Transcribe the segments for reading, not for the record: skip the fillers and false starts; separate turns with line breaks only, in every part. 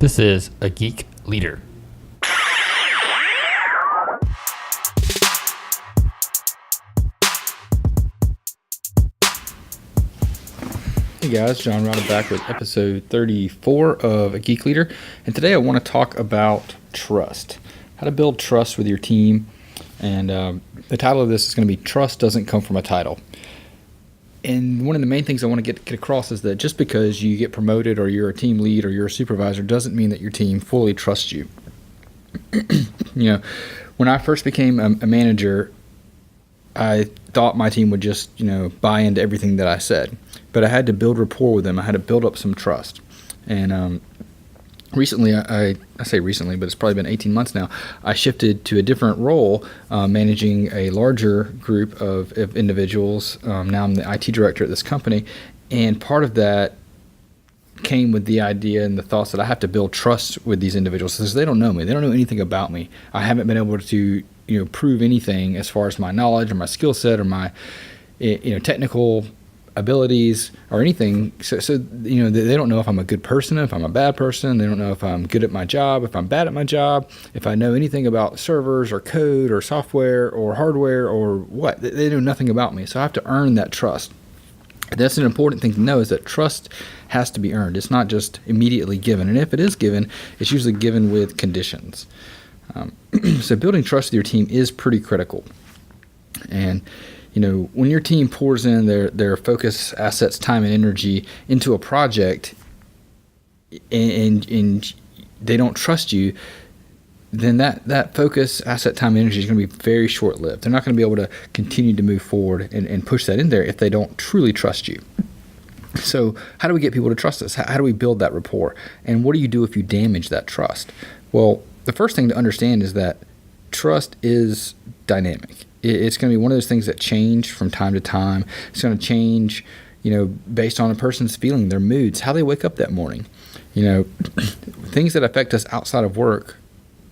This is A Geek Leader.
Hey guys, John Rada back with episode 34 of A Geek Leader, and today I want to talk about trust, how to build trust with your team, and the title of this is going to be Trust Doesn't Come from a Title. And one of the main things I want to get across is that just because you get promoted or you're a team lead or you're a supervisor doesn't mean that your team fully trusts you. When I first became a manager, I thought my team would just, buy into everything that I said. But I had to build rapport with them. I had to build up some trust. And recently, I say recently, but it's probably been 18 months now, I shifted to a different role, managing a larger group of individuals. Now I'm the IT director at this company. And part of that came with the idea and the thoughts that I have to build trust with these individuals because they don't know me. They don't know anything about me. I haven't been able to prove anything as far as my knowledge or my skill set or my technical abilities or anything. So they don't know if I'm a good person, if I'm a bad person. They don't know if I'm good at my job, if I'm bad at my job, if I know anything about servers or code or software or hardware or what. They know nothing about me. So I have to earn that trust. That's an important thing to know, is that trust has to be earned. It's not just immediately given. And if it is given, it's usually given with conditions. So building trust with your team is pretty critical. And when your team pours in their focus, assets, time, and energy into a project and they don't trust you, then that focus, asset, time, and energy is going to be very short-lived. They're not going to be able to continue to move forward and push that in there if they don't truly trust you. So how do we get people to trust us? How do we build that rapport? And what do you do if you damage that trust? Well, the first thing to understand is that trust is dynamic. It's going to be one of those things that change from time to time. It's going to change, based on a person's feeling, their moods, how they wake up that morning. Things that affect us outside of work,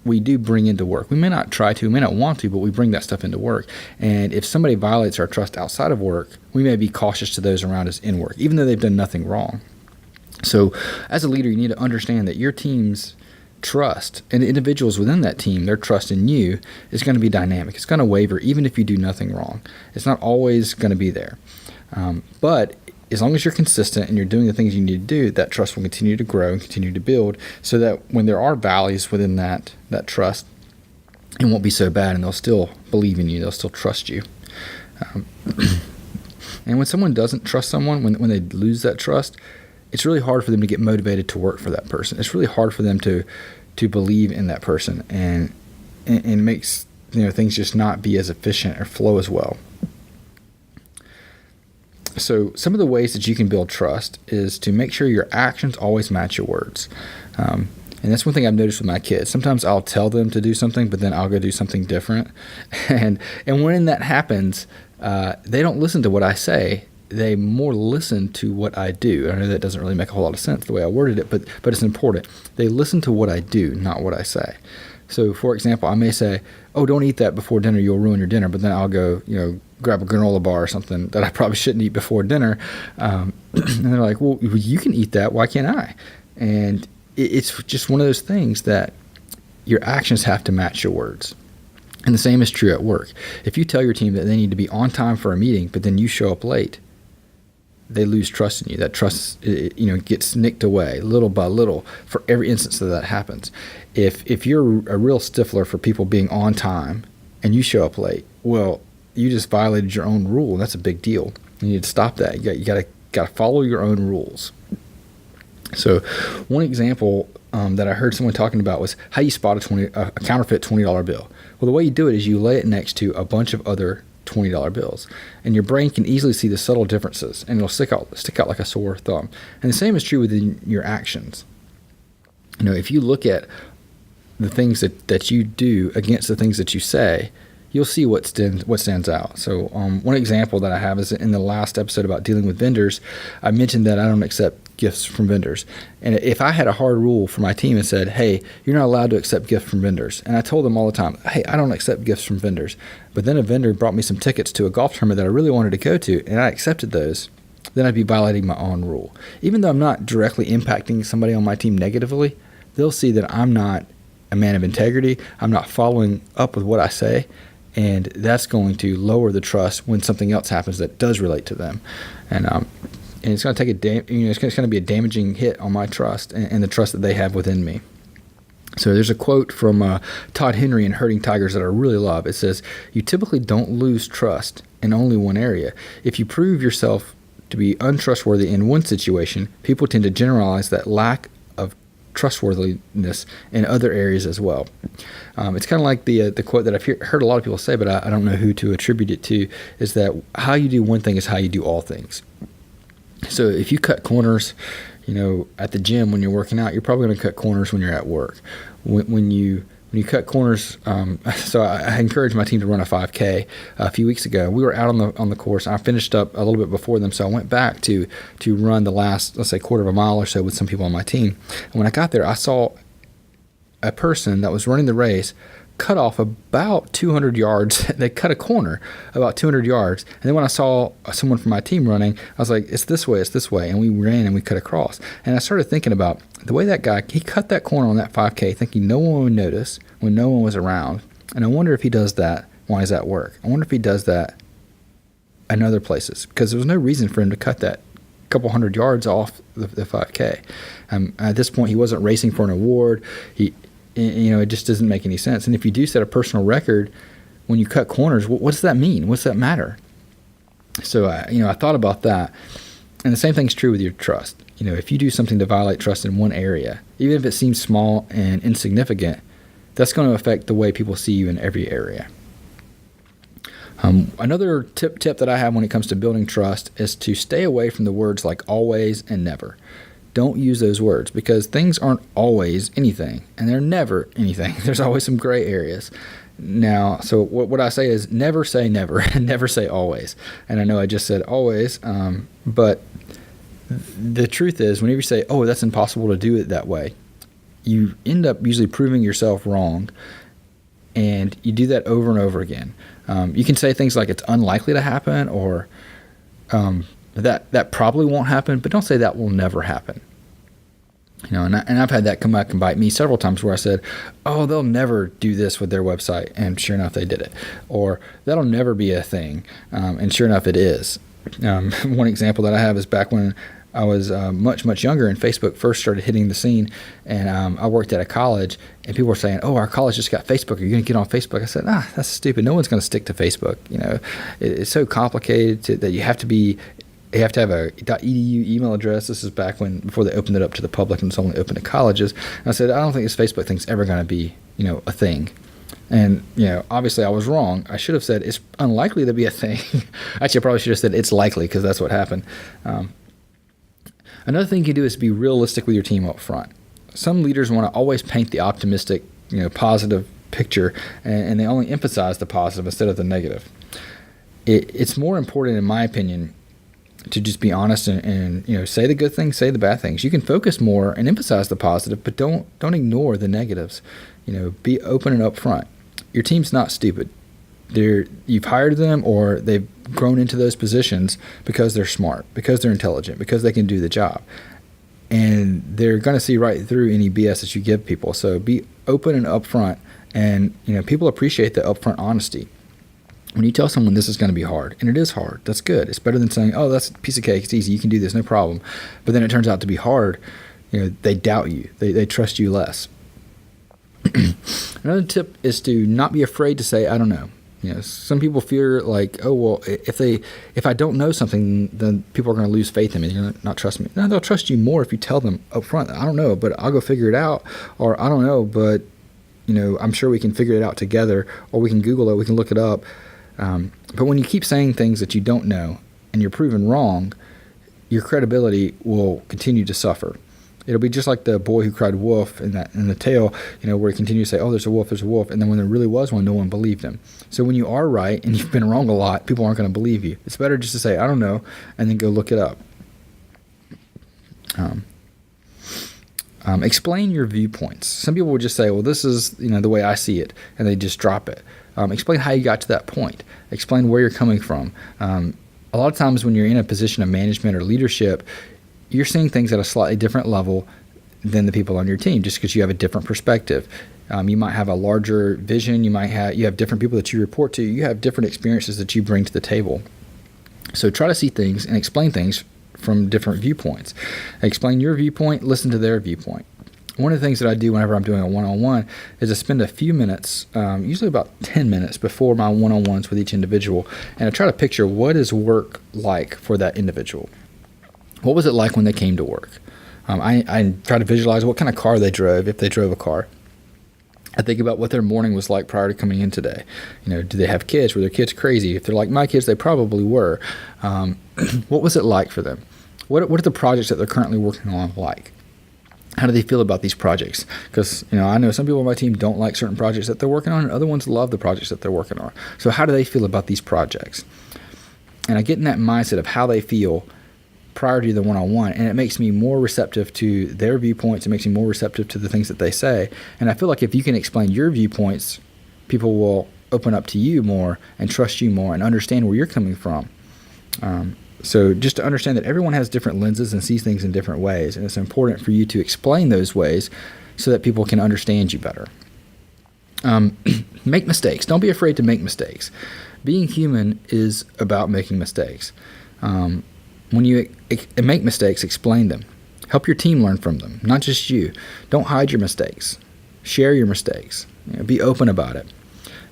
we do bring into work. We may not try to, we may not want to, but we bring that stuff into work. And if somebody violates our trust outside of work, we may be cautious to those around us in work, even though they've done nothing wrong. So as a leader, you need to understand that your team's trust and the individuals within that team, their trust in you is going to be dynamic. It's going to waver even if you do nothing wrong. It's not always going to be there. But as long as you're consistent and you're doing the things you need to do, that trust will continue to grow and continue to build, so that when there are valleys within that trust, it won't be so bad and they'll still believe in you. They'll still trust you. And when someone doesn't trust someone, when they lose that trust, it's really hard for them to get motivated to work for that person. It's really hard for them to believe in that person, and it makes things just not be as efficient or flow as well. So some of the ways that you can build trust is to make sure your actions always match your words. And that's one thing I've noticed with my kids. Sometimes I'll tell them to do something, but then I'll go do something different. And when that happens, they don't listen to what I say. They more listen to what I do. I know that doesn't really make a whole lot of sense the way I worded it, but it's important. They listen to what I do, not what I say. So, for example, I may say, "Oh, don't eat that before dinner. You'll ruin your dinner." But then I'll go, grab a granola bar or something that I probably shouldn't eat before dinner. And they're like, "Well, you can eat that. Why can't I?" And it's just one of those things that your actions have to match your words. And the same is true at work. If you tell your team that they need to be on time for a meeting, but then you show up late, they lose trust in you. That trust, gets nicked away little by little for every instance that happens. If you're a real stickler for people being on time and you show up late, well, you just violated your own rule, and that's a big deal. You need to stop that. You got to follow your own rules. So, one example that I heard someone talking about was how you spot a counterfeit $20 bill. Well, the way you do it is you lay it next to a bunch of other $20 bills, and your brain can easily see the subtle differences, and it'll stick out like a sore thumb. And the same is true within your actions. If you look at the things that you do against the things that you say, you'll see what stands out. So one example that I have is in the last episode about dealing with vendors, I mentioned that I don't accept gifts from vendors. And if I had a hard rule for my team and said, "Hey, you're not allowed to accept gifts from vendors," and I told them all the time, "Hey, I don't accept gifts from vendors," but then a vendor brought me some tickets to a golf tournament that I really wanted to go to, and I accepted those, then I'd be violating my own rule. Even though I'm not directly impacting somebody on my team negatively, they'll see that I'm not a man of integrity. I'm not following up with what I say. And that's going to lower the trust when something else happens that does relate to them. And it's going to take it's going to be a damaging hit on my trust and the trust that they have within me. So there's a quote from Todd Henry in Herding Tigers that I really love. It says, "You typically don't lose trust in only one area. If you prove yourself to be untrustworthy in one situation, people tend to generalize that lack of trustworthiness in other areas as well." It's kind of like the quote that I've heard a lot of people say, but I don't know who to attribute it to, is that how you do one thing is how you do all things. So if you cut corners, at the gym when you're working out, you're probably going to cut corners when you're at work. When you cut corners, so I encouraged my team to run a 5K a few weeks ago. We were out on the course. I finished up a little bit before them, so I went back to run the last, let's say, quarter of a mile or so with some people on my team. And when I got there, I saw a person that was running the race cut off about 200 yards. They cut a corner about 200 yards. And then when I saw someone from my team running, I was like, it's this way. And we ran and we cut across. And I started thinking about the way that guy, he cut that corner on that 5K thinking no one would notice when no one was around. And I wonder if he does that while he's at work. I wonder if he does that in other places, because there was no reason for him to cut that couple hundred yards off the 5K. At this point, he wasn't racing for an award. It just doesn't make any sense. And if you do set a personal record when you cut corners, what does that mean? What's that matter? So, I thought about that. And the same thing's true with your trust. If you do something to violate trust in one area, even if it seems small and insignificant, that's going to affect the way people see you in every area. Another tip that I have when it comes to building trust is to stay away from the words like always and never. Don't use those words, because things aren't always anything, and they're never anything. There's always some gray areas. Now, so what I say is never say never, and never say always. And I know I just said always, but the truth is, whenever you say, oh, that's impossible to do it that way, you end up usually proving yourself wrong, and you do that over and over again. You can say things like it's unlikely to happen, or that probably won't happen, but don't say that will never happen. And I've had that come back and bite me several times, where I said, oh, they'll never do this with their website, and sure enough they did it. Or that'll never be a thing, and sure enough it is. One example that I have is back when I was much younger and Facebook first started hitting the scene, and I worked at a college, and people were saying, oh, our college just got Facebook. Are you going to get on Facebook? I said, that's stupid. No one's going to stick to Facebook. It's so complicated that you have to have a .edu email address. This is back before they opened it up to the public and it's only open to colleges. And I said, I don't think this Facebook thing's ever going to be, a thing. And, obviously I was wrong. I should have said it's unlikely to be a thing. Actually, I probably should have said it's likely, because that's what happened. Another thing you can do is be realistic with your team up front. Some leaders want to always paint the optimistic, positive picture, and they only emphasize the positive instead of the negative. It's more important, in my opinion, to just be honest and say the good things, say the bad things. You can focus more and emphasize the positive, but don't ignore the negatives. Be open and upfront. Your team's not stupid. You've hired them, or they've grown into those positions because they're smart, because they're intelligent, because they can do the job. And they're going to see right through any BS that you give people. So be open and upfront, and people appreciate the upfront honesty. When you tell someone this is going to be hard, and it is hard, that's good. It's better than saying, oh, that's a piece of cake, it's easy, you can do this, no problem. But then it turns out to be hard. They doubt you. They trust you less. Another tip is to not be afraid to say, I don't know. Some people fear like, oh, well, if I don't know something, then people are going to lose faith in me. They're going to not trust me. No, they'll trust you more if you tell them up front, I don't know, but I'll go figure it out. Or I don't know, but, I'm sure we can figure it out together. Or we can Google it, we can look it up. But when you keep saying things that you don't know and you're proven wrong, your credibility will continue to suffer. It'll be just like the boy who cried wolf in the tale, where he continues to say, oh, there's a wolf, and then when there really was one, no one believed him. So when you are right and you've been wrong a lot, people aren't going to believe you. It's better just to say, I don't know, and then go look it up. Explain your viewpoints. Some people would just say, well, this is the way I see it, and they just drop it. Explain how you got to that point. Explain where you're coming from. A lot of times when you're in a position of management or leadership, you're seeing things at a slightly different level than the people on your team, just because you have a different perspective. You might have a larger vision. You have different people that you report to. You have different experiences that you bring to the table. So try to see things and explain things from different viewpoints. Explain your viewpoint, listen to their viewpoint. One of the things that I do whenever I'm doing a one-on-one is I spend a few minutes, usually about 10 minutes before my one-on-ones with each individual, and I try to picture what is work like for that individual. What was it like when they came to work? I try to visualize what kind of car they drove, if they drove a car. I think about what their morning was like prior to coming in today. Do they have kids? Were their kids crazy? If they're like my kids, they probably were. What was it like for them? What are the projects that they're currently working on like? How do they feel about these projects? Because I know some people on my team don't like certain projects that they're working on, and other ones love the projects that they're working on. So how do they feel about these projects? And I get in that mindset of how they feel prior to the one-on-one, and it makes me more receptive to their viewpoints. It makes me more receptive to the things that they say. And I feel like if you can explain your viewpoints, people will open up to you more and trust you more and understand where you're coming from. So just to understand that everyone has different lenses and sees things in different ways, and it's important for you to explain those ways so that people can understand you better. Make mistakes. Don't be afraid to make mistakes. Being human is about making mistakes. When you make mistakes, explain them. Help your team learn from them, not just you. Don't hide your mistakes. Share your mistakes. Be open about it.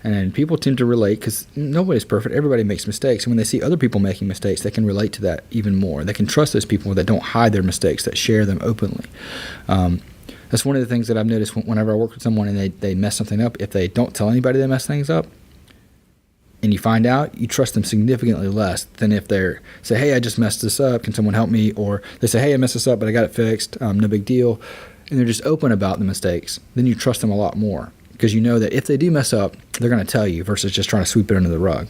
And people tend to relate because nobody's perfect. Everybody makes mistakes. And when they see other people making mistakes, they can relate to that even more. They can trust those people that don't hide their mistakes, that share them openly. That's one of the things that I've noticed whenever I work with someone and they mess something up. If they don't tell anybody they mess things up, and you find out, you trust them significantly less than if they say, hey, I just messed this up. Can someone help me? Or they say, hey, I messed this up, but I got it fixed. No big deal. And they're just open about the mistakes. Then you trust them a lot more because you know that if they do mess up, they're going to tell you versus just trying to sweep it under the rug.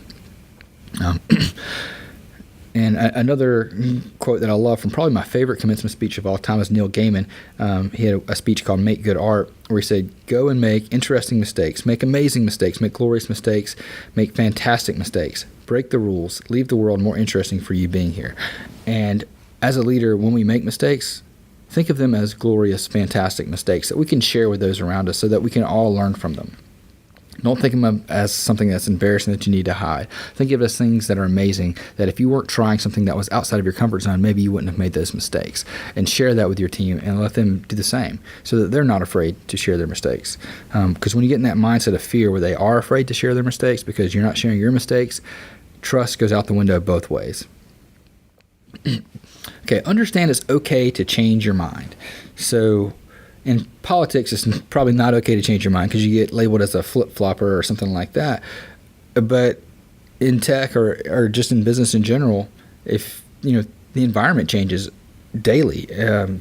And another quote that I love from probably my favorite commencement speech of all time is Neil Gaiman. He had a speech called Make Good Art, where he said, go and make interesting mistakes, make amazing mistakes, make glorious mistakes, make fantastic mistakes, break the rules, leave the world more interesting for you being here. And as a leader, when we make mistakes, think of them as glorious, fantastic mistakes that we can share with those around us so that we can all learn from them. Don't think of them as something that's embarrassing that you need to hide. Think of it as things that are amazing, that if you weren't trying something that was outside of your comfort zone, maybe you wouldn't have made those mistakes. And share that with your team and let them do the same so that they're not afraid to share their mistakes. Because when you get in that mindset of fear where they are afraid to share their mistakes because you're not sharing your mistakes, trust goes out the window both ways. Okay, understand it's okay to change your mind. So in politics, it's probably not okay to change your mind because you get labeled as a flip-flopper or something like that. But in tech or just in business in general, if the environment changes daily,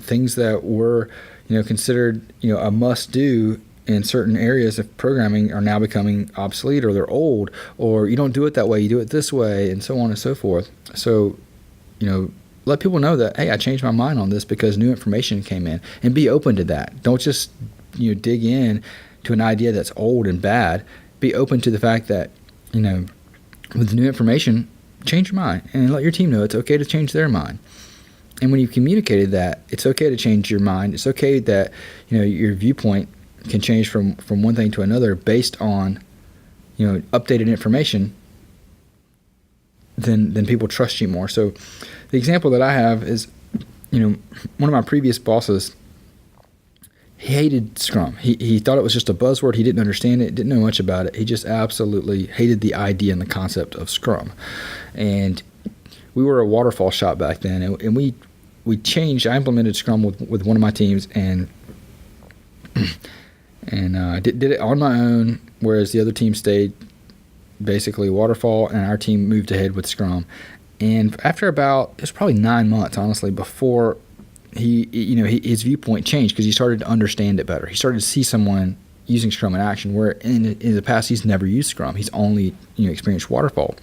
things that were considered a must-do in certain areas of programming are now becoming obsolete, or they're old, or you don't do it that way, you do it this way, and so on and so forth. So let people know that, hey, I changed my mind on this because new information came in, and be open to that. Don't just dig in to an idea that's old and bad. Be open to the fact that with new information, change your mind and let your team know it's okay to change their mind. And when you've communicated that it's okay to change your mind, it's okay that your viewpoint can change from one thing to another based on updated information, then people trust you more. So the example that I have is, one of my previous bosses, he hated Scrum. He thought it was just a buzzword. He didn't understand it, didn't know much about it. He just absolutely hated the idea and the concept of Scrum. And we were a waterfall shop back then, and we changed. I implemented Scrum with one of my teams, and did it on my own, whereas the other team stayed basically waterfall, and our team moved ahead with Scrum. And after it was probably 9 months, honestly, before his viewpoint changed because he started to understand it better. He started to see someone using Scrum in action, where in the past he's never used Scrum. He's only experienced waterfall.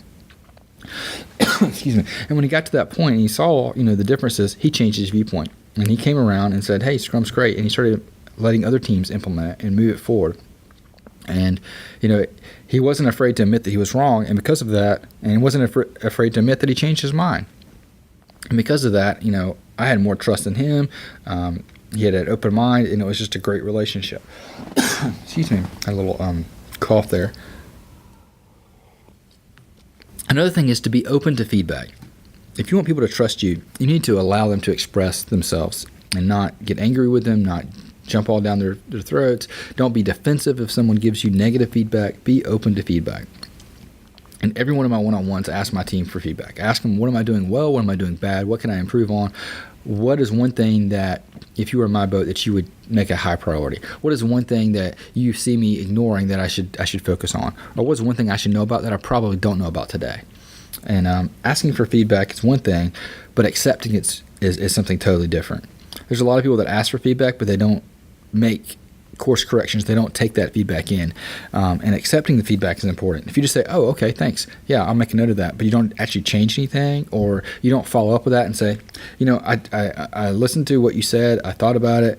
Excuse me. And when he got to that point and he saw the differences, he changed his viewpoint, and he came around and said, "Hey, Scrum's great," and he started letting other teams implement it and move it forward. And he wasn't afraid to admit that he was wrong, and because of that, and he wasn't afraid to admit that he changed his mind. And because of that, I had more trust in him, and He had an open mind, and it was just a great relationship. Excuse me. I had a little cough there. Another thing is to be open to feedback. If you want people to trust you, you need to allow them to express themselves and not get angry with them, not jump all down their throats. Don't be defensive if someone gives you negative feedback. Be open to feedback. And every one of my one-on-ones, I ask my team for feedback. I ask them, what am I doing well? What am I doing bad? What can I improve on? What is one thing that, if you were in my boat, that you would make a high priority? What is one thing that you see me ignoring that I should focus on? Or what's one thing I should know about that I probably don't know about today? And asking for feedback is one thing, but accepting it is something totally different. There's a lot of people that ask for feedback, but they don't make course corrections. They don't take that feedback in. And accepting the feedback is important. If you just say, oh, okay, thanks. Yeah, I'll make a note of that. But you don't actually change anything, or you don't follow up with that and say, I listened to what you said. I thought about it,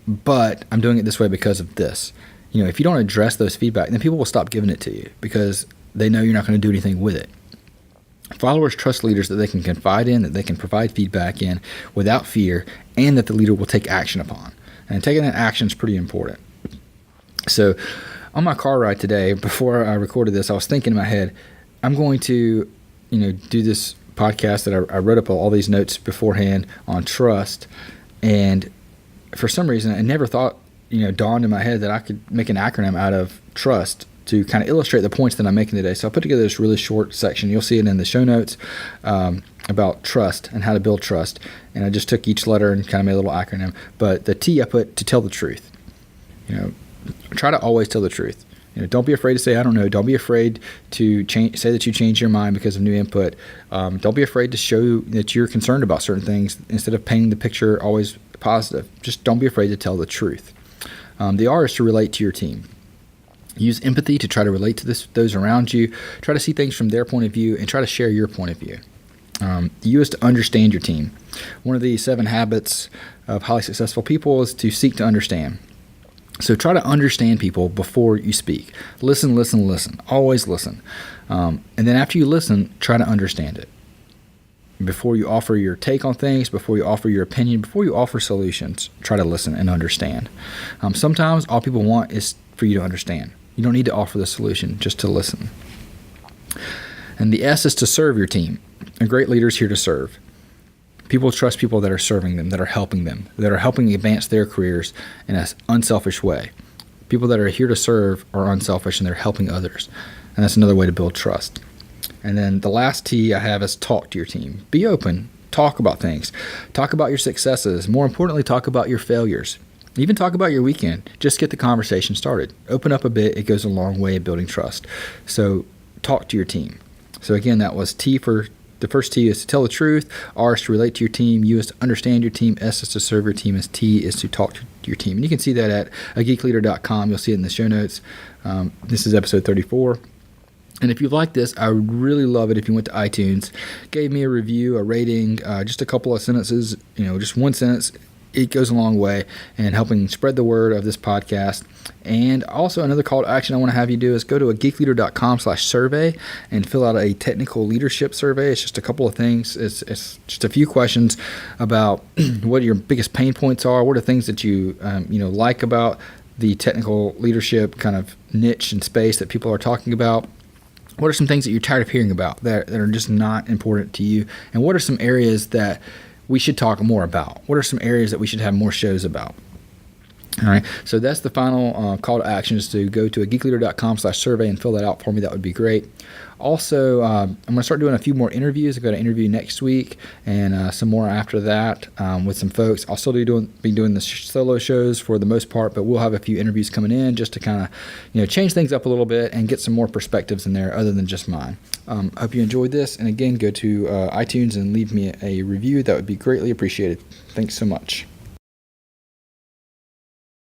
but I'm doing it this way because of this. If you don't address those feedback, then people will stop giving it to you because they know you're not going to do anything with it. Followers trust leaders that they can confide in, that they can provide feedback in without fear, and that the leader will take action upon. And taking that action is pretty important. So on my car ride today, before I recorded this, I was thinking in my head, I'm going to, do this podcast that I wrote up all these notes beforehand on trust. And for some reason, I never thought, dawned in my head that I could make an acronym out of trust to kind of illustrate the points that I'm making today. So I put together this really short section. You'll see it in the show notes about trust and how to build trust. And I just took each letter and kind of made a little acronym. But the T I put to tell the truth. Try to always tell the truth. Don't be afraid to say, I don't know. Don't be afraid to say that you changed your mind because of new input. Don't be afraid to show that you're concerned about certain things instead of painting the picture always positive. Just don't be afraid to tell the truth. The R is to relate to your team. Use empathy to try to relate to those around you. Try to see things from their point of view and try to share your point of view. The U is to understand your team. One of the 7 habits of highly successful people is to seek to understand. So try to understand people before you speak. Listen. Always listen. And then after you listen, try to understand it. Before you offer your take on things, before you offer your opinion, before you offer solutions, try to listen and understand. Sometimes all people want is for you to understand. You don't need to offer the solution, just to listen. And the S is to serve your team. A great leader is here to serve. People trust people that are serving them, that are helping them, that are helping advance their careers in an unselfish way. People that are here to serve are unselfish and they're helping others. And that's another way to build trust. And then the last T I have is talk to your team. Be open. Talk about things. Talk about your successes. More importantly, talk about your failures. Even talk about your weekend. Just get the conversation started. Open up a bit. It goes a long way in building trust. So talk to your team. So again, that was T for the first T is to tell the truth. R is to relate to your team. U is to understand your team. S is to serve your team. And T is to talk to your team. And you can see that at ageekleader.com. You'll see it in the show notes. This is episode 34. And if you like this, I would really love it if you went to iTunes, gave me a review, a rating, just a couple of sentences, just one sentence. It goes a long way in helping spread the word of this podcast. And also another call to action I want to have you do is go to ageekleader.com/survey and fill out a technical leadership survey. It's just a couple of things. It's just a few questions about what your biggest pain points are. What are things that you like about the technical leadership kind of niche and space that people are talking about? What are some things that you're tired of hearing about that are just not important to you? And what are some areas that we should talk more about? What are some areas that we should have more shows about? All right, so that's the final call to action, is to go to ageekleader.com/survey and fill that out for me. That would be great. Also, I'm going to start doing a few more interviews. I've got an interview next week and some more after that with some folks. I'll still be doing the solo shows for the most part, but we'll have a few interviews coming in just to kind of change things up a little bit and get some more perspectives in there other than just mine. I hope you enjoyed this. And again, go to iTunes and leave me a review. That would be greatly appreciated. Thanks so much.